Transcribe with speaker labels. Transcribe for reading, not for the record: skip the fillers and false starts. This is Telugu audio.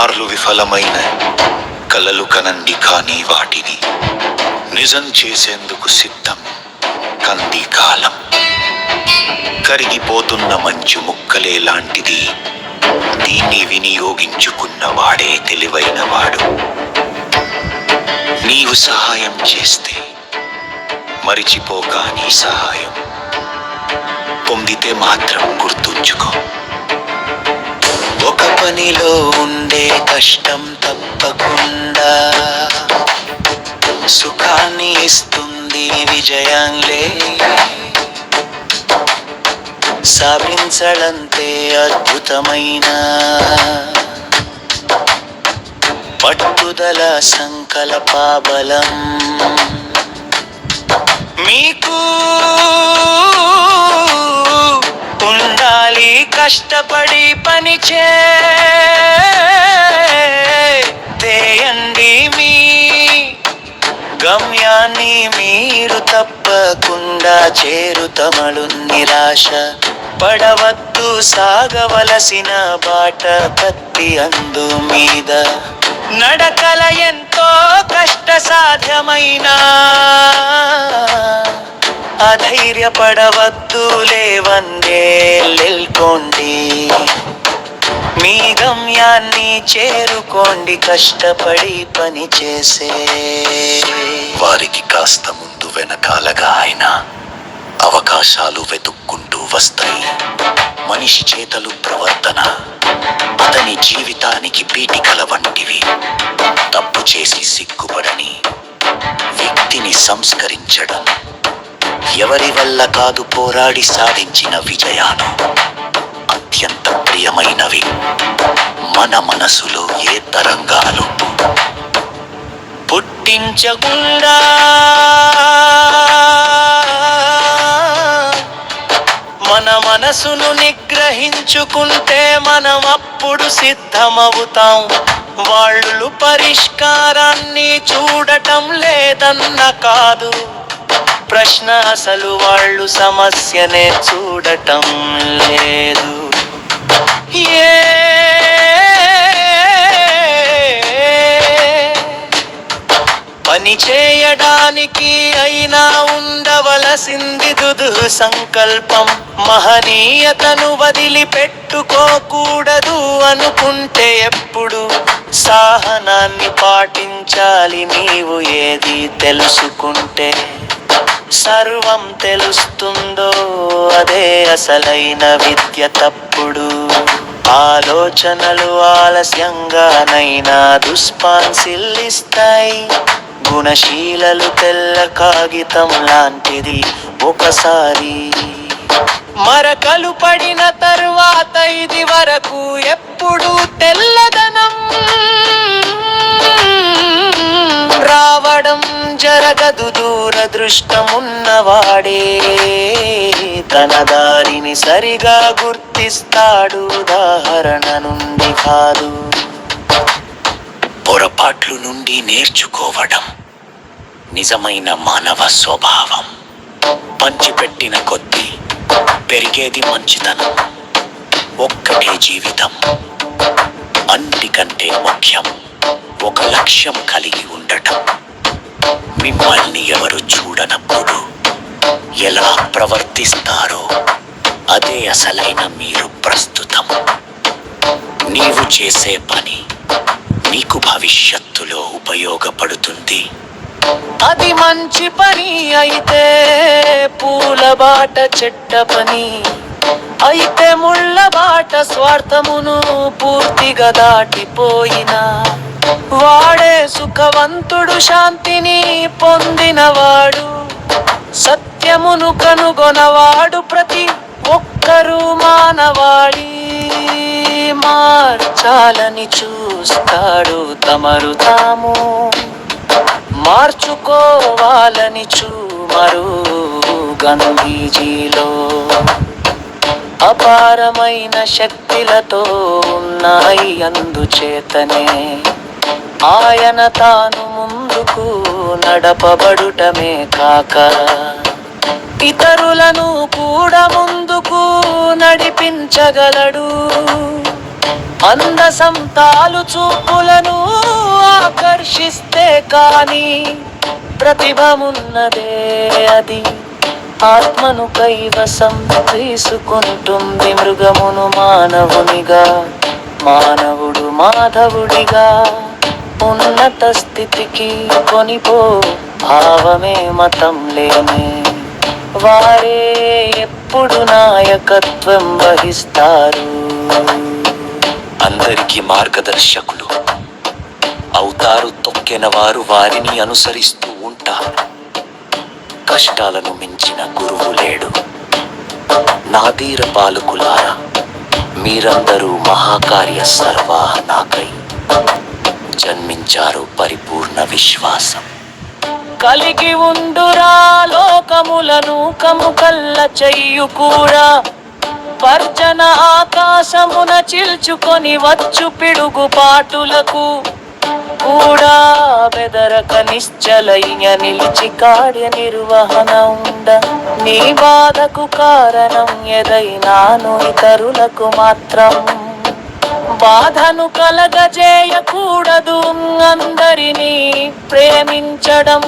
Speaker 1: ఎన్నిసార్లు విఫలమైన కలలు కనండి, కానీ వాటిని నిజం చేసేందుకు సిద్ధం కంది కాలం. కరిగిపోతున్న మంచు ముక్కలే లాంటిది, దీన్ని వినియోగించుకున్న వాడే తెలివైన వాడు. నీవు సహాయం చేస్తే మరిచిపోక నీ సహాయం పొందితే మాత్రం గుర్తుంచుకో. ఒక పనిలో ఉండే కష్టం తప్పకుండా సుఖాన్ని ఇస్తుంది విజయంలే. సాధించడంతే అద్భుతమైన పట్టుదల సంకల్ప బలం. మీకు ఉండాలి కష్టపడి పని చేయండి, మీ గమ్యాన్ని మీరు తప్పకుండా చేరుతమలు. నిరాశ పడవద్దు, సాగవలసిన బాట కత్తి అందు మీద. నడకల ఎంతో కష్ట సాధ్యమైన అధైర్యపడవద్దు, లేవందేల్కోండి, మీ గమ్యాన్ని చేరుకోండి కష్టపడి పని చేసే వారికి. కాస్త ముందు వెనకాలగా ఆయన అవకాశాలు వెతుక్కుంటూ వస్తాయి. మనిషి చేతలు ప్రవర్తన అతని జీవితానికి పీఠికల వంటివి. తప్పు చేసి సిగ్గుపడని వ్యక్తిని సంస్కరించడం ఎవరి వల్ల కాదు, పోరాడి సాధించిన విజయాలు అత్యంత ప్రియమైనవి. మన మనసులో ఏ తరంగాలు పుట్టించకుండా మన మనసును నిగ్రహించుకుంటే మనం అప్పుడు సిద్ధమవుతాం. వాళ్ళు పరిష్కారాన్ని చూడటం లేదన్న కాదు ప్రశ్న, అసలు వాళ్ళు సమస్యనే చూడటం లేదు. పని చేయడానికి అయినా ఉండవలసింది దుదు సంకల్పం. మహనీయతను వదిలిపెట్టుకోకూడదు అనుకుంటే ఎప్పుడు సహనాన్ని పాటించాలి. నీవు ఏది తెలుసుకుంటే సర్వం తెలుస్తుందో అదే అసలైన విద్య. తప్పుడు ఆలోచనలు ఆలస్యంగానైనా దుష్పాన్సిల్లిస్తాయి. గుణశీలలు తెల్ల కాగితం లాంటిది, ఒకసారి మరకలు పడిన తరువాత ఇది వరకు ఎప్పుడు తెల్లదనం రావడం జరగదు. దూరదృష్టమున్నవాడే తన దారిని సరిగా గుర్తిస్తాడు, ఉదాహరణ నుండి కాదు. పొరపాట్లు నుండి నేర్చుకోవడం నిజమైన మానవ స్వభావం. పంచిపెట్టిన కొద్దీ పెరిగేది మంచితనం. ఒక్కటే జీవితం, అన్నిటికంటే ముఖ్యం ఒక లక్ష్యం కలిగి ఉండటం. మిమ్మల్ని ఎవరు చూడనప్పుడు ఎలా ప్రవర్తిస్తారో అదే అసలైన మీరు ప్రస్తుతం. నీవు చేసే పని నీకు భవిష్యత్తులో ఉపయోగపడుతుంది. అది మంచి పని అయితే పూల బాట, చెడ్డ పని అయితే ముళ్ళ బాట. స్వార్థమును పూర్తిగా దాటిపోయినా వాడే సుఖవంతుడు, శాంతిని పొందినవాడు, సత్యమును కనుగొనవాడు. ప్రతి ఒక్కరూ మానవాళి మార్చాలని చూస్తాడు, తమరు తాము మార్చుకోవాలని చూమరు. గాంధీజీలో అపారమైన శక్తులతో ఉన్నాయి, అందుచేతనే ఆయన తాను ముందుకు నడపబడుటమే కాక ఇతరులను కూడా ముందుకు నడిపించగలడు. అందసంతాలు చూపులను ఆకర్షిస్తే కాని ప్రతిభమున్నదే అది ఆత్మను కైవసం తీసుకుంటుంది మృగమును మానవునిగా మానవుడు మాధవుడిగా ఉన్నత స్థితికి కొనిపో భావమే మతం లేనే వారే ఎప్పుడు నాయకత్వం వహిస్తారు.
Speaker 2: అందరికీ మార్గదర్శకులు అవుతారు, తొక్కిన వారు వారిని అనుసరిస్తూ ఉంటారు. కష్టాలను మించిన గురువు లేడు. నాదీర పాలకులారా, మీరందరూ మహాకార్య సర్వాహనాకై జన్మించారు. పరిపూర్ణ విశ్వాసం
Speaker 1: కలిగి ఉండురా లోకములను కముకల్ల చెయ్యు కూడా పర్జన ఆకాశమున చిల్చుకొని వచ్చు పిడుగు పాటులకు కూడా బెదరక నిశ్చలయ్య నిలిచి కార్య నిర్వహణ ఉండ నీ బాధకు కారణం ఏదైనాను ఇతరులకు మాత్రం బాధను కలగజేయకూడదు. అందరినీ ప్రేమించడం